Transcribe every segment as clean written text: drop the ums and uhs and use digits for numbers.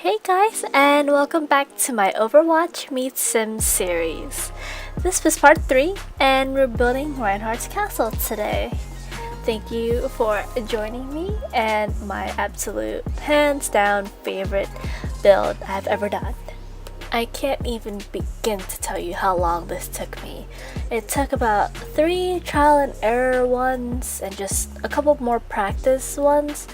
Hey guys, and welcome back to my Overwatch meets Sims series. This was part 3, and we're building Reinhardt's castle today. Thank you for joining me and my absolute hands down favorite build I've ever done. I can't even begin to tell you how long this took me. It took about 3 trial and error ones and just a couple more practice ones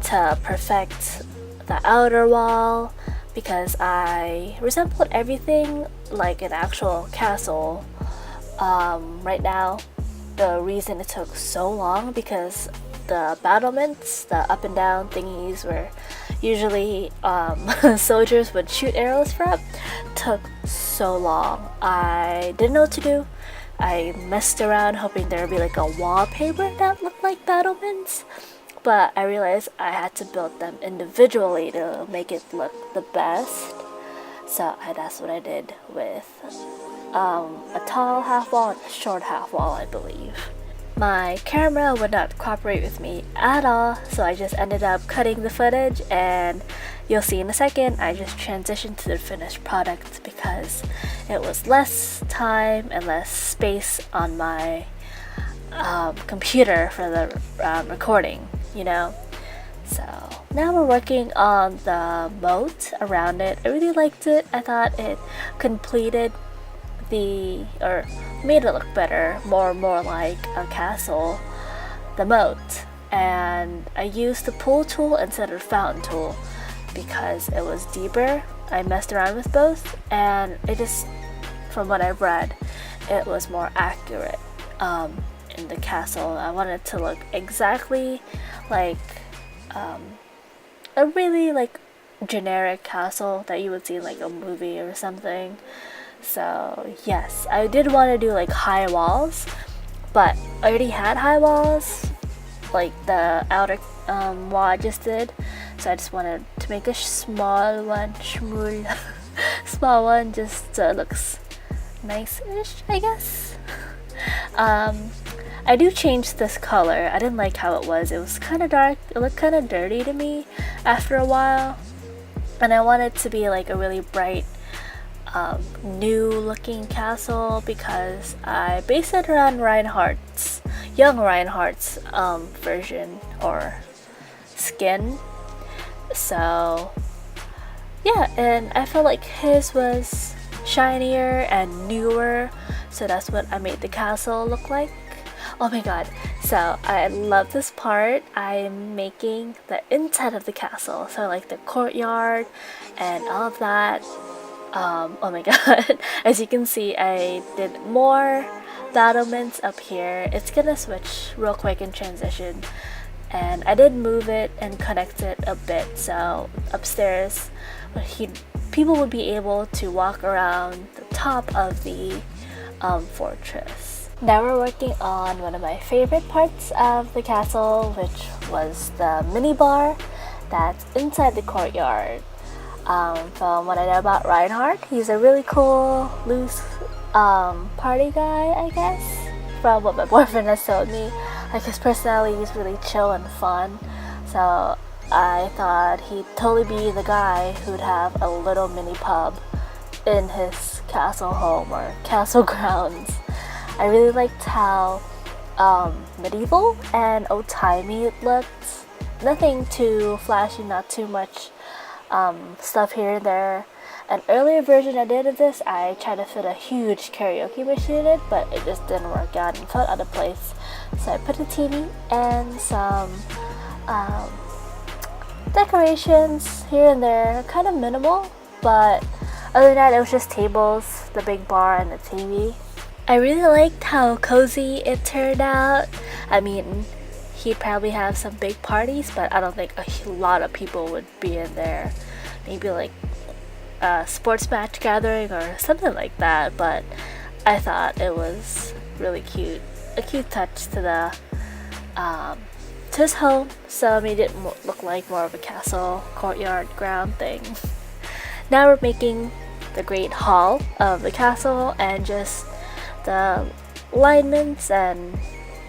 to perfect the outer wall, because I resembled everything like an actual castle. Right now, the reason it took so long because the battlements, the up and down thingies where usually soldiers would shoot arrows from, took so long. I didn't know what to do. I messed around hoping there would be like a wallpaper that looked like battlements, but I realized I had to build them individually to make it look the best. So that's what I did with a tall half wall and a short half wall, I believe. My camera would not cooperate with me at all, so I just ended up cutting the footage, and you'll see in a second I just transitioned to the finished product because it was less time and less space on my computer for the recording, you know. So now we're working on the moat around it. I really liked it. I thought it completed or made it look better, more like a castle, the moat. And I used the pool tool instead of the fountain tool because it was deeper. I messed around with both, and it just, from what I've read, it was more accurate in the castle. I wanted it to look exactly like a really like generic castle that you would see in like a movie or something. So yes, I did want to do like high walls, but I already had high walls, like the outer wall I just did. So I just wanted to make a small one, small one, just so it looks nice-ish, I guess. I do change this color. I didn't like how it was. It was kind of dark. It looked kind of dirty to me after a while, and I wanted it to be like a really bright new looking castle because I based it around young Reinhardt's version or skin. So yeah, and I felt like his was shinier and newer, so that's what I made the castle look like. Oh my god, so I love this part. I'm making the inside of the castle, so like the courtyard and all of that. Oh my god, as you can see, I did more battlements up here. It's gonna switch real quick in transition, and I did move it and connect it a bit, so upstairs people would be able to walk around the top of the fortress. Now we're working on one of my favorite parts of the castle, which was the mini bar that's inside the courtyard. From what I know about Reinhardt, he's a really cool, loose party guy, I guess. From what my boyfriend has told me, like his personality is really chill and fun. So I thought he'd totally be the guy who'd have a little mini pub in his castle home or castle grounds. I really liked how medieval and old-timey it looked. Nothing too flashy, not too much stuff here and there. An earlier version I did of this, I tried to fit a huge karaoke machine in it, but it just didn't work out and felt out of place. So I put a TV and some decorations here and there, kind of minimal, but other than that it was just tables, the big bar, and the TV. I really liked how cozy it turned out. I mean, he'd probably have some big parties, but I don't think a lot of people would be in there. Maybe like a sports match gathering or something like that, but I thought it was really cute. A cute touch to the to his home, so it made it look like more of a castle, courtyard, ground thing. Now we're making the great hall of the castle and just the alignments and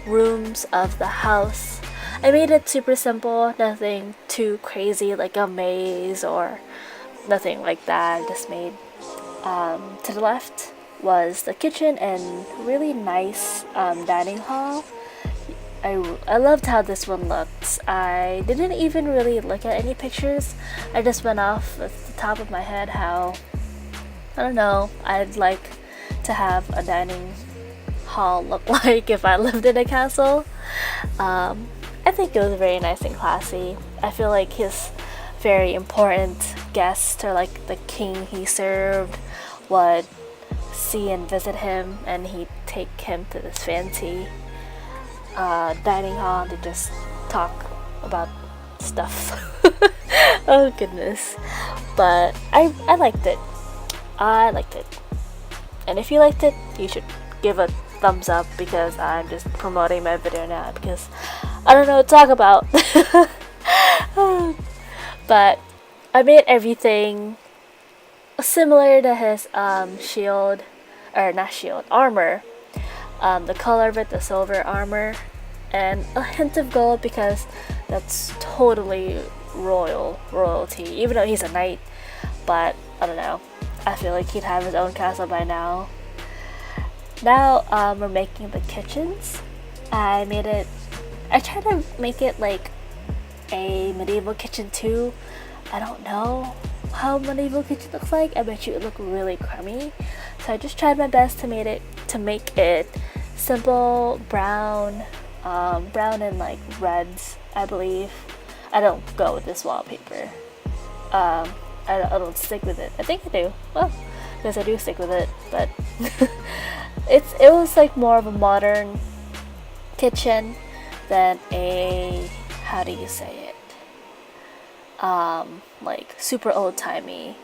rooms of the house. I made it super simple, nothing too crazy like a maze or nothing like that. I just made to the left was the kitchen and really nice dining hall. I loved how this one looked. I didn't even really look at any pictures. I just went off at the top of my head how, I don't know, I'd like to have a dining hall look like if I lived in a castle. I think it was very nice and classy. I feel like his very important guests, or like the king he served, would see and visit him, and he'd take him to this fancy dining hall to just talk about stuff. Oh goodness. But I liked it. I liked it. And if you liked it, you should give a thumbs up, because I'm just promoting my video now because I don't know what to talk about. But I made everything similar to his shield, or not shield, armor. The color of it, the silver armor, and a hint of gold because that's totally royalty, even though he's a knight. But I don't know, I feel like he'd have his own castle by now. Now we're making the kitchens. I tried to make it like a medieval kitchen too. I don't know how medieval kitchen looks like. I bet you it looked really crummy. So I just tried my best to make it simple, brown and like reds, I believe. I don't go with this wallpaper. I don't stick with it. I think I do. Well, because I do stick with it, but it was like more of a modern kitchen than a, how do you say it? Like super old-timey.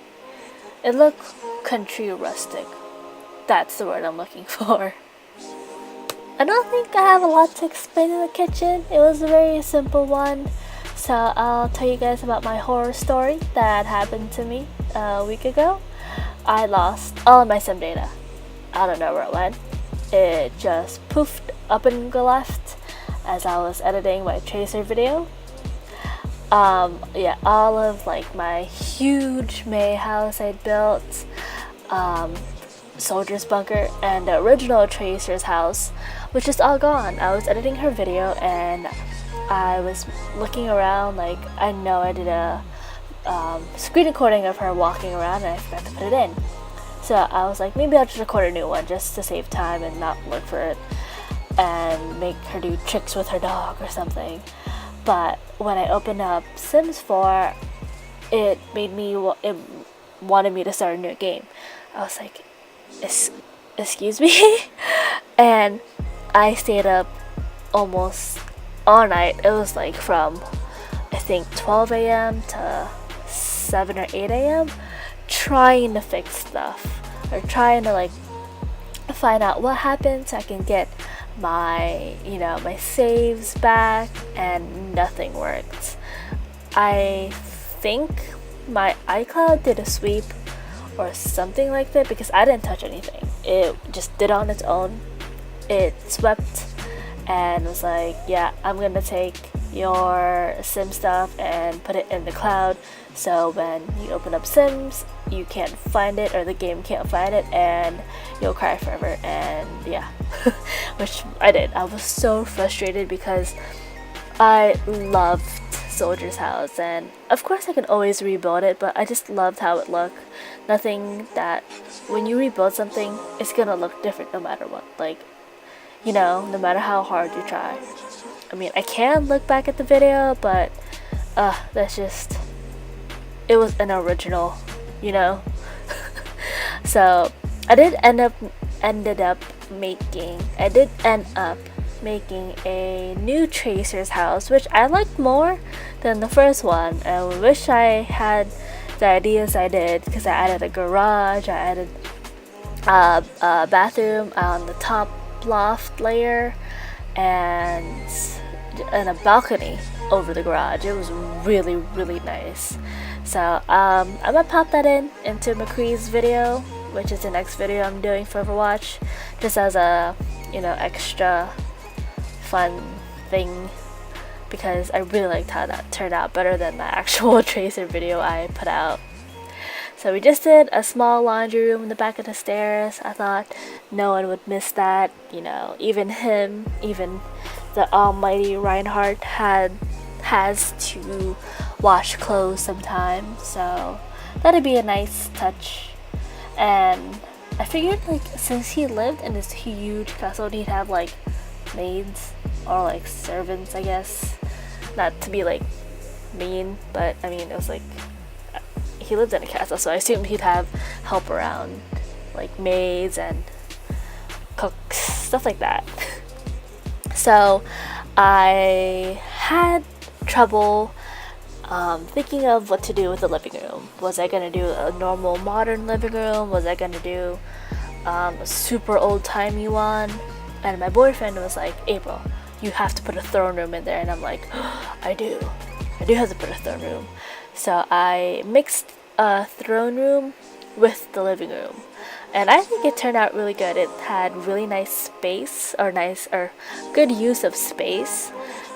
It looked country rustic. That's the word I'm looking for. I don't think I have a lot to explain in the kitchen. It was a very simple one. So I'll tell you guys about my horror story that happened to me a week ago. I lost all of my sim data. I don't know where it went. It just poofed up and go left as I was editing my tracer video. Yeah, all of like my huge May house I built, soldier's bunker, and the original tracer's house, which is all gone. I was editing her video and I was looking around, like I know I did a screen recording of her walking around and I forgot to put it in. So I was like, maybe I'll just record a new one just to save time and not look for it and make her do tricks with her dog or something. But when I opened up Sims 4, it wanted me to start a new game. I was like, excuse me? And I stayed up almost all night. It was like from, I think, 12 a.m. to 7 or 8 a.m. trying to fix stuff, or trying to like find out what happened so I can get my saves back, and nothing worked. I think my iCloud did a sweep or something like that, because I didn't touch anything. It just did on its own. It swept and was like, yeah, I'm gonna take your sim stuff and put it in the cloud, so when you open up Sims you can't find it, or the game can't find it, and you'll cry forever. And yeah, which I did. I was so frustrated because I loved Soldier's house, and of course I could always rebuild it, but I just loved how it looked. Nothing that when you rebuild something, it's gonna look different no matter what, like, no matter how hard you try. I mean, I can look back at the video, but that's just, it was an original, So I did end up making a new Tracer's house, which I liked more than the first one. I wish I had the ideas I did, because I added a garage, I added a bathroom on the top loft layer, and a balcony over the garage. It was really, really nice. So I'm gonna pop that into McCree's video, which is the next video I'm doing for Overwatch, just as a extra fun thing, because I really liked how that turned out, better than the actual Tracer video I put out. So we just did a small laundry room in the back of the stairs. I thought no one would miss that, you know, even him, even the almighty Reinhardt has to wash clothes sometimes, so that'd be a nice touch. And I figured, like, since he lived in this huge castle, he'd have like maids or like servants, I guess. Not to be like mean, but I mean, it was like he lived in a castle, so I assumed he'd have help around, like maids and cooks, stuff like that. So I had trouble thinking of what to do with the living room. Was I gonna do a normal modern living room? Was I gonna do a super old-timey one? And my boyfriend was like, April, you have to put a throne room in there. And I'm like, oh, I do have to put a throne room. So I mixed a throne room with the living room, and I think it turned out really good. It had really nice space, or good use of space,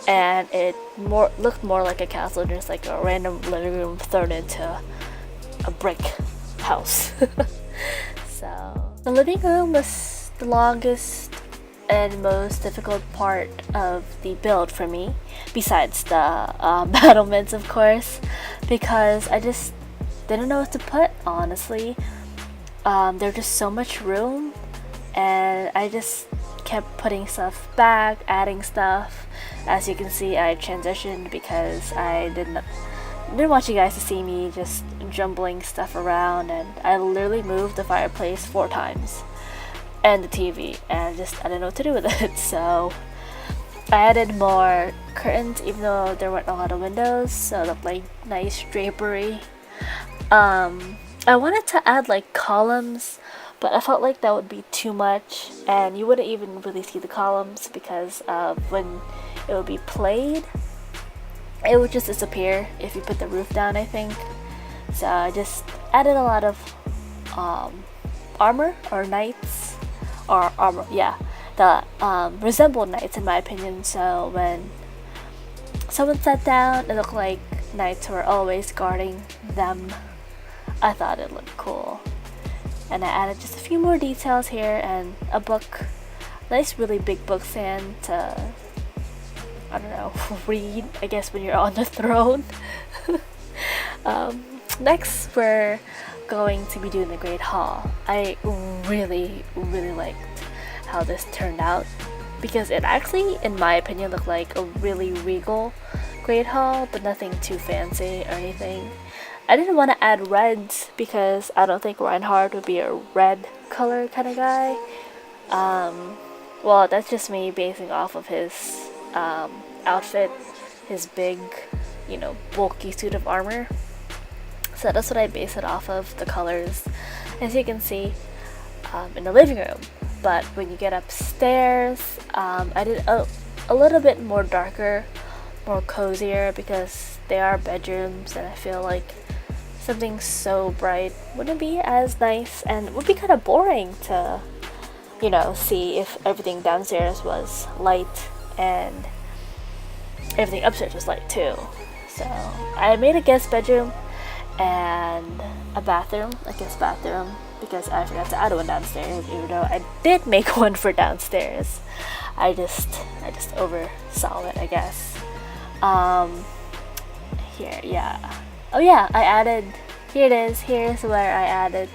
and it looked more like a castle, just like a random living room thrown into a brick house. So the living room was the longest and most difficult part of the build for me, besides the battlements, of course, because I just didn't know what to put, honestly. There's just so much room, and I just kept putting stuff back, adding stuff. As you can see, I transitioned because I didn't want you guys to see me just jumbling stuff around, and I literally moved the fireplace 4 times and the TV, and I didn't know what to do with it. So I added more curtains, even though there weren't a lot of windows, so it looked like nice drapery. I wanted to add like columns, but I felt like that would be too much, and you wouldn't even really see the columns because when it would be played, it would just disappear if you put the roof down, I think. So I just added a lot of armor or knights, or armor, yeah, that resembled knights in my opinion. So when someone sat down, it looked like knights were always guarding them. I thought it looked cool, and I added just a few more details here, and a book, nice really big book stand to, I don't know, read, I guess, when you're on the throne. Next, we're going to be doing the Great Hall. I really liked how this turned out, because it actually, in my opinion, looked like a really regal Great Hall, but nothing too fancy or anything. I didn't want to add reds because I don't think Reinhardt would be a red color kind of guy. Well, that's just me basing off of his outfit, his big, you know, bulky suit of armor. So that's what I base it off of, the colors, as you can see in the living room. But when you get upstairs, I did a little bit more darker, more cozier, because they are bedrooms, and I feel like something so bright wouldn't be as nice, and it would be kind of boring to, you know, see if everything downstairs was light and everything upstairs was light too. So I made a guest bedroom and a bathroom, because I forgot to add one downstairs, even though I did make one for downstairs. I just oversaw it, I guess. Here, yeah. Oh yeah, I added, here it is, here's where I added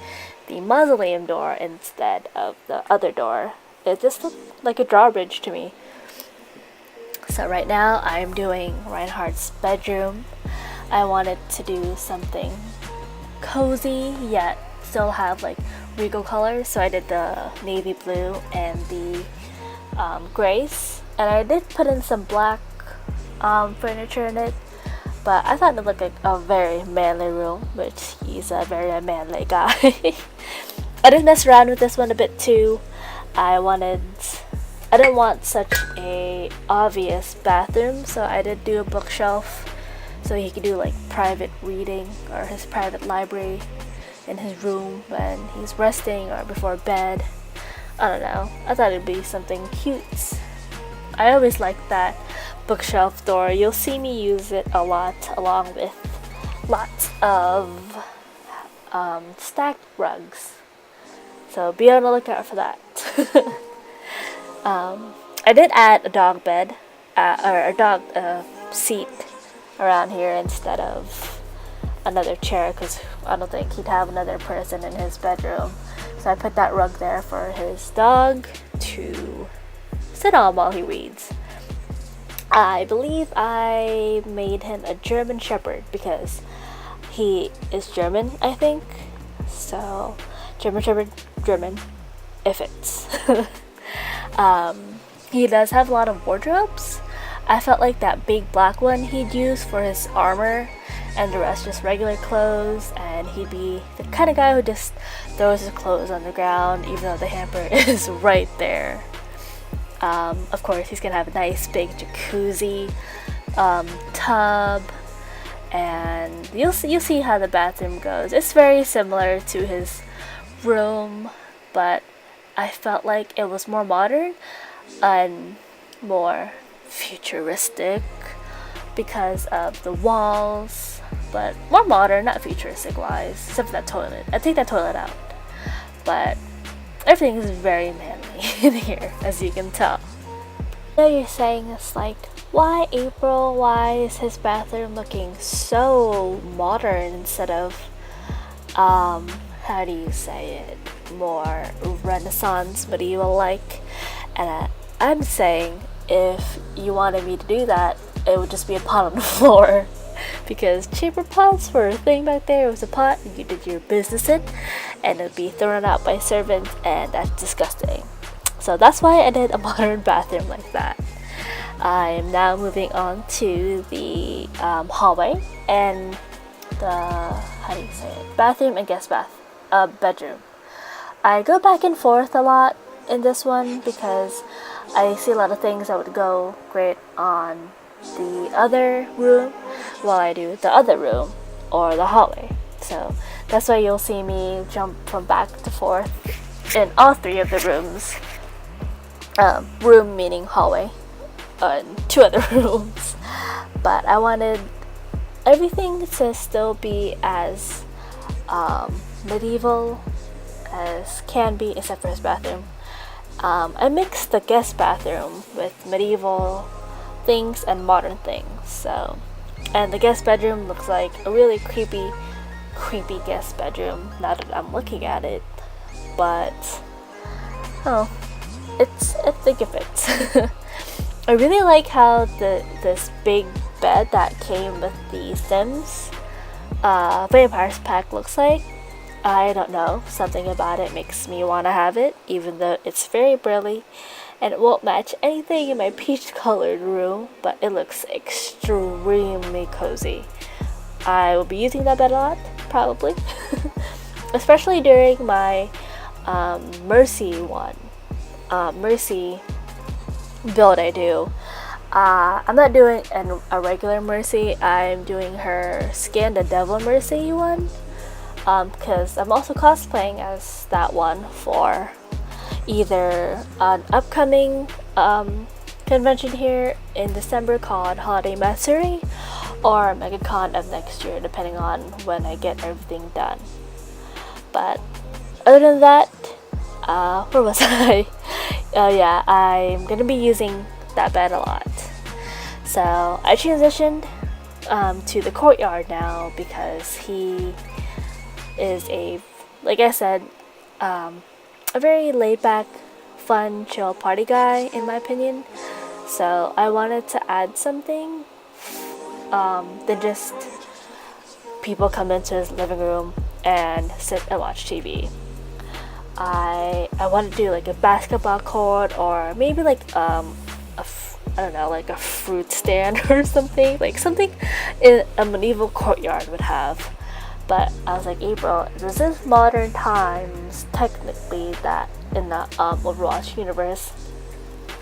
the mausoleum door instead of the other door. It just looked like a drawbridge to me. So right now I'm doing Reinhardt's bedroom. I wanted to do something cozy yet still have like regal colors, so I did the navy blue and the grays, and I did put in some black furniture in it. But I thought it looked like a very manly room, which he's a very manly guy. I did mess around with this one a bit too. I didn't want such a obvious bathroom, so I did do a bookshelf so he could do like private reading or his private library in his room when he's resting or before bed. I don't know. I thought it'd be something cute. I always liked that bookshelf door. You'll see me use it a lot, along with lots of stacked rugs. So be on the lookout for that. I did add a dog bed, or a dog seat around here instead of another chair, because I don't think he'd have another person in his bedroom. So I put that rug there for his dog to sit on while he reads. I believe I made him a German Shepherd because he is German, I think. So German Shepherd, German, if it's. He does have a lot of wardrobes. I felt like that big black one he'd use for his armor, and the rest just regular clothes, and he'd be the kind of guy who just throws his clothes on the ground even though the hamper is right there. Of course, he's gonna have a nice big jacuzzi tub, and you'll see how the bathroom goes. It's very similar to his room, but I felt like it was more modern and more futuristic because of the walls, but more modern, not futuristic wise, except for that toilet. I take that toilet out, but everything is very manly in here, as you can tell. I know you're saying it's like, why April? Why is his bathroom looking so modern instead of, how do you say it, more Renaissance, medieval-like? And I'm saying if you wanted me to do that, it would just be a pot on the floor. Because chamber pots were a thing back there. It was a pot you did your business in, and it would be thrown out by servants, and that's disgusting. So that's why I did a modern bathroom like that. I'm now moving on to the hallway and the, how do you say it, bathroom and guest bedroom. I go back and forth a lot in this one because I see a lot of things that would go great on the other room while I do the other room or the hallway. So that's why you'll see me jump from back to forth in all three of the rooms. Room meaning hallway, and two other rooms. But I wanted everything to still be as medieval as can be, except for his bathroom. I mixed the guest bathroom with medieval things and modern things. So, and the guest bedroom looks like a really creepy guest bedroom now that I'm looking at it. But I think it fits. I really like how this big bed that came with the Sims Vampires pack looks like. I don't know, something about it makes me want to have it, even though it's very burly and it won't match anything in my peach colored room, but it looks extremely cozy. I will be using that bed a lot, probably. Especially during my Mercy build I do. I'm not doing a regular Mercy, I'm doing her Scan the Devil Mercy one. Because I'm also cosplaying as that one for either an upcoming convention here in December called Holiday Mastery or MegaCon of next year, depending on when I get everything done. But other than that, where was I? Yeah, I'm gonna be using that bed a lot. So I transitioned to the courtyard now because he is like I said, a very laid back, fun, chill party guy in my opinion. So I wanted to add something than just people come into his living room and sit and watch TV. I want to do like a basketball court, or maybe like I don't know, like a fruit stand or something, like something in a medieval courtyard would have. But I was like, April, this is modern times, technically, that in the Overwatch universe,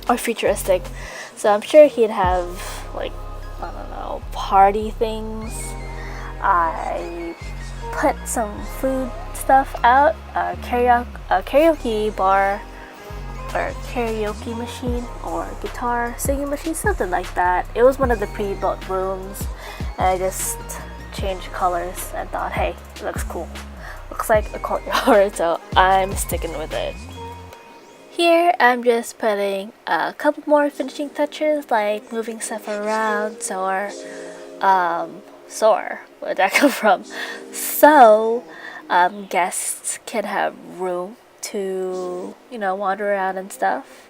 or futuristic. So I'm sure he'd have, like, I don't know, party things. I put some food stuff out, a karaoke bar, or karaoke machine, or guitar singing machine, something like that. It was one of the pre-built rooms, and I just changed colors and thought, hey, it looks cool. looks like a courtyard, so I'm sticking with it. Here I'm just putting a couple more finishing touches, like moving stuff around where'd that come from? So guests can have room to, you know, wander around and stuff.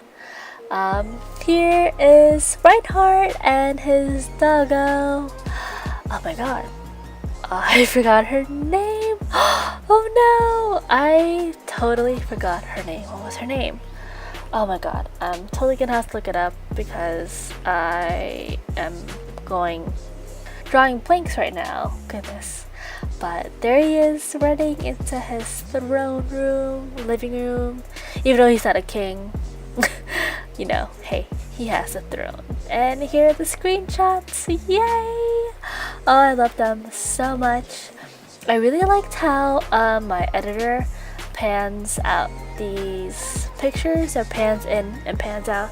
Here is Reinhardt and his doggo. Oh my god, I forgot her name. Oh no, I totally forgot her name. What was her name? Oh my god, I'm totally gonna have to look it up because I am drawing blanks right now. Goodness. But there he is, running into his throne room, living room. Even though he's not a king, you know, hey, he has a throne. And here are the screenshots. Yay! Oh, I love them so much. I really liked how my editor pans out these pictures, or pans in and pans out.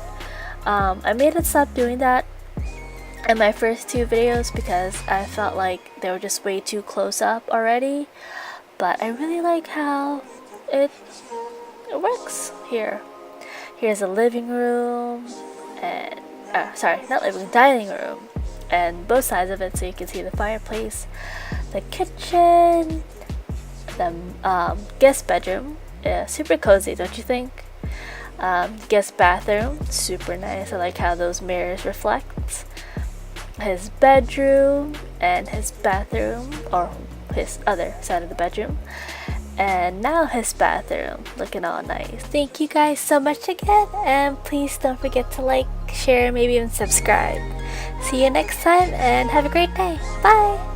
I made it stop doing that in my first two videos because I felt like they were just way too close up already, but I really like how it works here. Here's a living room and dining room, and both sides of it, so you can see the fireplace, the kitchen, the guest bedroom. Yeah, super cozy, don't you think? Guest bathroom, super nice. I like how those mirrors reflect. His bedroom and his bathroom, or his other side of the bedroom, and now his bathroom, looking all nice. Thank you guys so much again, and please don't forget to like, share, maybe even subscribe. See you next time, and have a great day. Bye.